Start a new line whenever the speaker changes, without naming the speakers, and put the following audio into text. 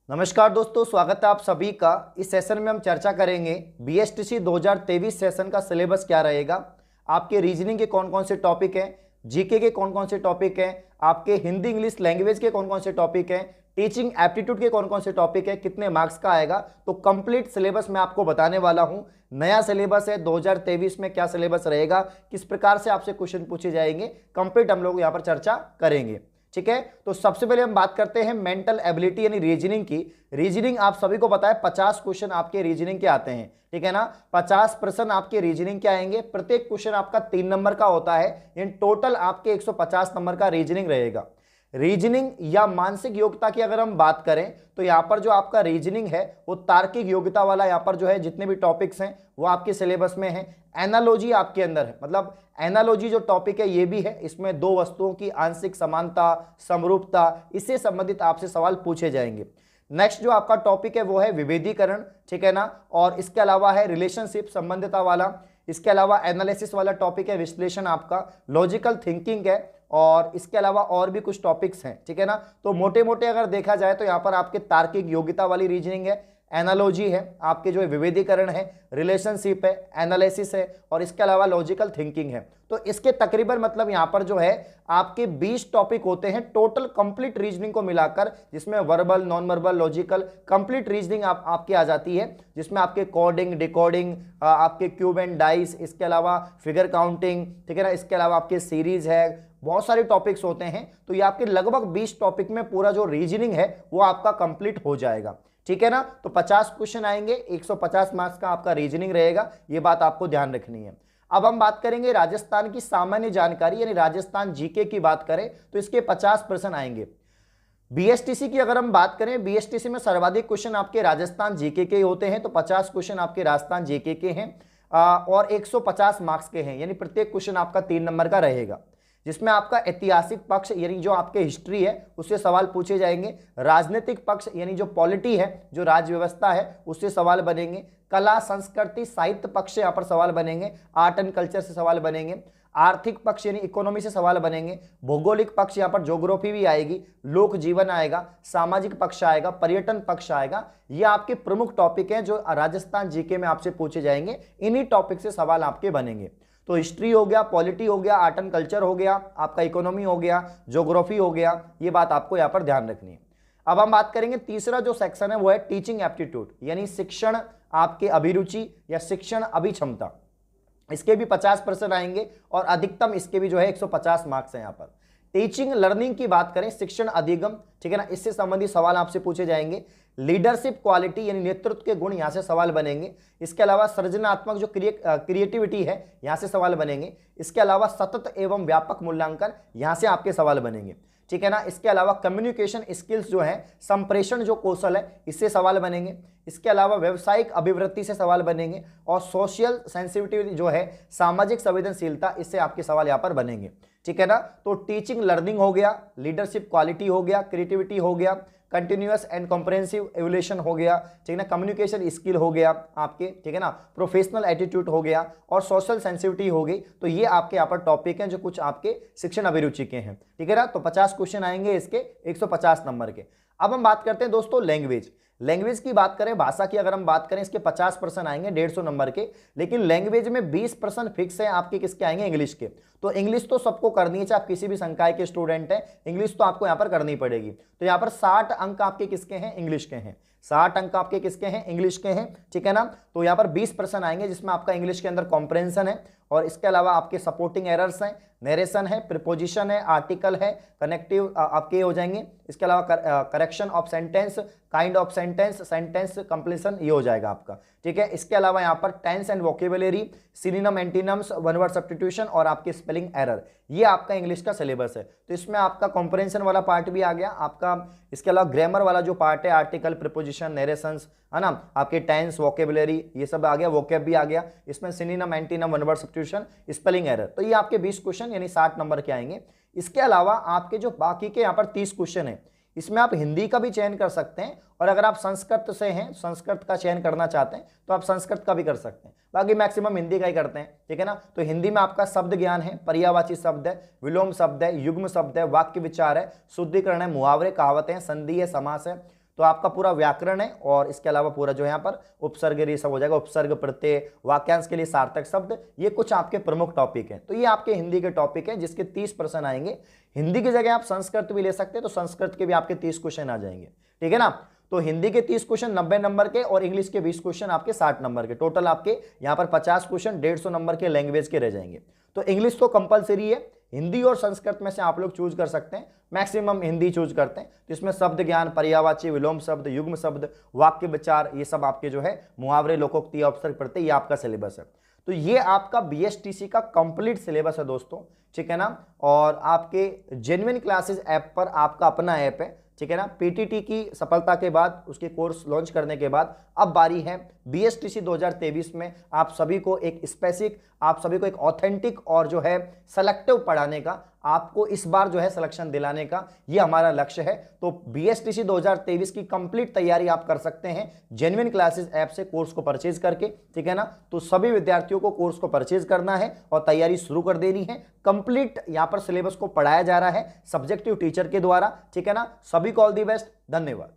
नमस्कार दोस्तों, स्वागत है आप सभी का। इस सेशन में हम चर्चा करेंगे बीएसटीसी 2023 सेशन का सिलेबस क्या रहेगा, आपके रीजनिंग के कौन कौन से टॉपिक हैं, जीके के कौन कौन से टॉपिक हैं, आपके हिंदी इंग्लिश लैंग्वेज के कौन कौन से टॉपिक हैं, टीचिंग एप्टीट्यूड के कौन कौन से टॉपिक है, कितने मार्क्स का आएगा। तो कंप्लीट सिलेबस मैं आपको बताने वाला हूं। नया सिलेबस है, 2023 में क्या सिलेबस रहेगा, किस प्रकार से आपसे क्वेश्चन पूछे जाएंगे, कंप्लीट हम लोग यहां पर चर्चा करेंगे। ठीक है, तो सबसे पहले हम बात करते हैं मेंटल एबिलिटी यानी रीजनिंग की। रीजनिंग आप सभी को पता है 50 क्वेश्चन आपके रीजनिंग के आते हैं, ठीक है ना। 50 प्रश्न आपके रीजनिंग के आएंगे, प्रत्येक क्वेश्चन आपका 3 नंबर का होता है, इन टोटल आपके 150 नंबर का रीजनिंग रहेगा। रीजनिंग या मानसिक योग्यता की अगर हम बात करें तो यहां पर जो आपका रीजनिंग है वो तार्किक योग्यता वाला, यहां पर जो है जितने भी टॉपिक्स हैं वो आपके सिलेबस में है। एनालॉजी आपके अंदर है, मतलब एनालॉजी जो टॉपिक है ये भी है, इसमें दो वस्तुओं की आंशिक समानता, समरूपता, इससे संबंधित आपसे सवाल पूछे जाएंगे। नेक्स्ट जो आपका टॉपिक है वो है विभेदीकरण, ठीक है ना। और इसके अलावा है रिलेशनशिप, संबंधिता वाला। इसके अलावा एनालिसिस वाला टॉपिक है, विश्लेषण आपका, लॉजिकल थिंकिंग है, और इसके अलावा और भी कुछ टॉपिक्स हैं, ठीक है ना। तो मोटे मोटे अगर देखा जाए तो यहाँ पर आपके तार्किक योग्यता वाली रीजनिंग है, एनालॉजी है, आपके जो है विभेदीकरण है, रिलेशनशिप है, एनालिसिस है, और इसके अलावा लॉजिकल थिंकिंग है। तो इसके तकरीबन मतलब यहाँ पर जो है आपके 20 टॉपिक होते हैं टोटल कंप्लीट रीजनिंग को मिलाकर, जिसमें verbal, non verbal, logical complete reasoning आपकी आ जाती है, जिसमें आपके कोडिंग, डिकोडिंग, आपके क्यूब एंड डाइस, इसके अलावा फिगर काउंटिंग, ठीक है ना, इसके अलावा आपके सीरीज है, बहुत सारे टॉपिक्स होते हैं। तो ये आपके लगभग 20 टॉपिक में पूरा जो रीजनिंग है वो आपका कंप्लीट हो जाएगा, ठीक है ना। तो 50 क्वेश्चन आएंगे, 150 मार्क्स का आपका रीजनिंग रहेगा, ये बात आपको ध्यान रखनी है। अब हम बात करेंगे राजस्थान की सामान्य जानकारी यानी राजस्थान जीके की बात करें तो इसके 50 प्रश्न आएंगे। बीएसटीसी की अगर हम बात करें, बीएसटीसी में सर्वाधिक क्वेश्चन आपके राजस्थान जीके के होते हैं, तो 50 क्वेश्चन आपके राजस्थान जीके के हैं और 150 मार्क्स के हैं, यानी प्रत्येक क्वेश्चन आपका 3 नंबर का रहेगा, जिसमें आपका ऐतिहासिक पक्ष यानी जो आपके हिस्ट्री है उससे सवाल पूछे जाएंगे, राजनीतिक पक्ष यानी जो पॉलिटी है, जो राज्य व्यवस्था है, उससे सवाल बनेंगे, कला संस्कृति साहित्य पक्ष से यहाँ पर सवाल बनेंगे, आर्ट एंड कल्चर से सवाल बनेंगे, आर्थिक पक्ष यानी इकोनॉमी से सवाल बनेंगे, भौगोलिक पक्ष यहाँ पर ज्योग्राफी भी आएगी, लोक जीवन आएगा, सामाजिक पक्ष आएगा, पर्यटन पक्ष आएगा। ये आपके प्रमुख टॉपिक हैं जो राजस्थान जीके में आपसे पूछे जाएंगे, इन्हीं टॉपिक से सवाल आपके बनेंगे। तो हिस्ट्री हो गया, पॉलिटी हो गया, आर्ट एंड कल्चर हो गया, आपका इकोनॉमी हो गया, ज्योग्राफी हो गया, ये बात आपको यहाँ पर ध्यान रखनी है। अब हम बात करेंगे तीसरा जो सेक्शन है वो है टीचिंग एप्टीट्यूड यानी शिक्षण आपके अभिरुचि या शिक्षण अभिक्षमता। इसके भी 50% आएंगे और अधिकतम इसके भी जो है 150 मार्क्स है यहाँ पर। टीचिंग लर्निंग की बात करें, शिक्षण अधिगम, ठीक है ना, इससे संबंधित सवाल आपसे पूछे जाएंगे। लीडरशिप क्वालिटी यानी नेतृत्व के गुण, यहाँ से सवाल बनेंगे। इसके अलावा सृजनात्मक जो क्रिएटिविटी है, यहाँ से सवाल बनेंगे। इसके अलावा सतत एवं व्यापक मूल्यांकन, यहाँ से आपके सवाल बनेंगे, ठीक है ना। इसके अलावा कम्युनिकेशन स्किल्स जो है, संप्रेषण जो कौशल है, इससे सवाल बनेंगे। इसके अलावा व्यावसायिक अभिवृत्ति से सवाल बनेंगे, और सोशल सेंसिटिविटी जो है, सामाजिक संवेदनशीलता, इससे आपके सवाल यहाँ पर बनेंगे, ठीक है ना। तो टीचिंग लर्निंग हो गया, लीडरशिप क्वालिटी हो गया, क्रिएटिविटी हो गया, कंटिन्यूअस एंड कॉम्प्रिहेंसिव एवोल्यूशन हो गया, ठीक है ना, कम्युनिकेशन स्किल हो गया आपके, ठीक है ना, प्रोफेशनल एटीट्यूड हो गया, और सोशल सेंसिटिविटी हो गई। तो ये आपके यहाँ पर टॉपिक हैं जो कुछ आपके शिक्षण अभिरुचि के हैं, ठीक है ना। तो 50 क्वेश्चन आएंगे इसके 150 नंबर के। अब हम बात करते हैं दोस्तों लैंग्वेज। लैंग्वेज की बात करें, भाषा की अगर हम बात करें, इसके 50% आएंगे 150 नंबर के, लेकिन लैंग्वेज में 20% फिक्स है आपके, किसके आएंगे, इंग्लिश के। तो इंग्लिश तो सबको करनी है, चाहे आप किसी भी संकाय के स्टूडेंट हैं, इंग्लिश तो आपको यहाँ पर करनी पड़ेगी। तो यहाँ पर 60 अंक आपके किसके हैं, इंग्लिश के हैं। 60 अंक आपके किसके हैं, इंग्लिश के हैं, ठीक है ना। तो यहाँ पर 20% आएंगे, जिसमें आपका इंग्लिश के अंदर कॉम्प्रहेंशन है, और इसके अलावा आपके सपोर्टिंग एरर्स हैं, नरेशन है, प्रीपोजिशन है, आर्टिकल है, कनेक्टिव आपके हो जाएंगे। इसके अलावा correction of sentence, kind of sentence, sentence completion, ये हो जाएगा आपका, ठीक है। इसके अलावा यहाँ पर tense and vocabulary, synonym, antonyms, one word substitution, और आपके स्पेलिंग एरर, ये आपका इंग्लिश का सिलेबस है। तो इसमें आपका कॉम्प्रहेंशन वाला पार्ट भी आ गया आपका। इसके अलावा ग्रामर वाला जो पार्ट है, आर्टिकल, प्रीपोजिशन, नरेशंस, है ना, आपके टेंस, वोकेबुलरी, ये सब आ गया, वोकेब भी आ गया। इसमें synonym, antonym, one word substitution, spelling error, तो ये आपके 20 क्वेश्चन यानी 60 नंबर के आएंगे। इसके अलावा आपके जो बाकी के यहाँ पर 30 क्वेश्चन है, इसमें आप हिंदी का भी चयन कर सकते हैं, और अगर आप संस्कृत से हैं, संस्कृत का चयन करना चाहते हैं, तो आप संस्कृत का भी कर सकते हैं। बाकी मैक्सिमम हिंदी का ही करते हैं, ठीक है ना। तो हिंदी में आपका शब्द ज्ञान है, पर्यायवाची शब्द है, विलोम शब्द है, युग्म शब्द है, वाक्य विचार है, शुद्धिकरण है, मुहावरे, कहावतें हैं, संधि है, समास है। तो आपका पूरा व्याकरण है और इसके अलावा पूरा जो यहाँ पर उपसर्ग ये सब हो जाएगा, उपसर्ग, प्रत्यय, वाक्यांश के लिए सार्थक शब्द, ये कुछ आपके प्रमुख टॉपिक हैं। तो ये आपके हिंदी के टॉपिक हैं जिसके 30% आएंगे। हिंदी की जगह आप संस्कृत भी ले सकते हैं, तो संस्कृत के भी आपके 30 क्वेश्चन आ जाएंगे, ठीक है ना। तो हिंदी के 30 क्वेश्चन 90 नंबर के और इंग्लिश के 20 क्वेश्चन आपके 60 नंबर के, टोटल आपके यहाँ पर 50 क्वेश्चन 150 नंबर के लैंग्वेज के रह जाएंगे। तो इंग्लिश तो कंपलसरी है, हिंदी और संस्कृत में से आप लोग चूज कर सकते हैं, मैक्सिमम हिंदी चूज करते हैं। तो इसमें शब्द ज्ञान, पर्यायवाची, विलोम शब्द, युग्म शब्द, वाक्य विचार, ये सब आपके जो है मुहावरे, लोकोक्ति, उपसर्ग, प्रत्यय, ये आपका सिलेबस है। तो ये आपका बीएसटीसी का कंप्लीट सिलेबस है दोस्तों, ठीक है ना। और आपके जेन्युइन क्लासेस ऐप पर आपका अपना ऐप है, ठीक है ना। पीटीटी की सफलता के बाद, उसके कोर्स लॉन्च करने के बाद अब बारी है बीएसटीसी 2023 में आप सभी को एक स्पेसिफिक, आप सभी को एक ऑथेंटिक और जो है सेलेक्टिव पढ़ाने का, आपको इस बार जो है सिलेक्शन दिलाने का, ये हमारा लक्ष्य है। तो बीएसटीसी 2023 की कंप्लीट तैयारी आप कर सकते हैं जेन्युइन क्लासेस ऐप से कोर्स को परचेज करके, ठीक है ना। तो सभी विद्यार्थियों को कोर्स को परचेज करना है और तैयारी शुरू कर देनी है। कंप्लीट यहां पर सिलेबस को पढ़ाया जा रहा है सब्जेक्टिव टीचर के द्वारा, ठीक है ना। सभी को ऑल दी बेस्ट, धन्यवाद।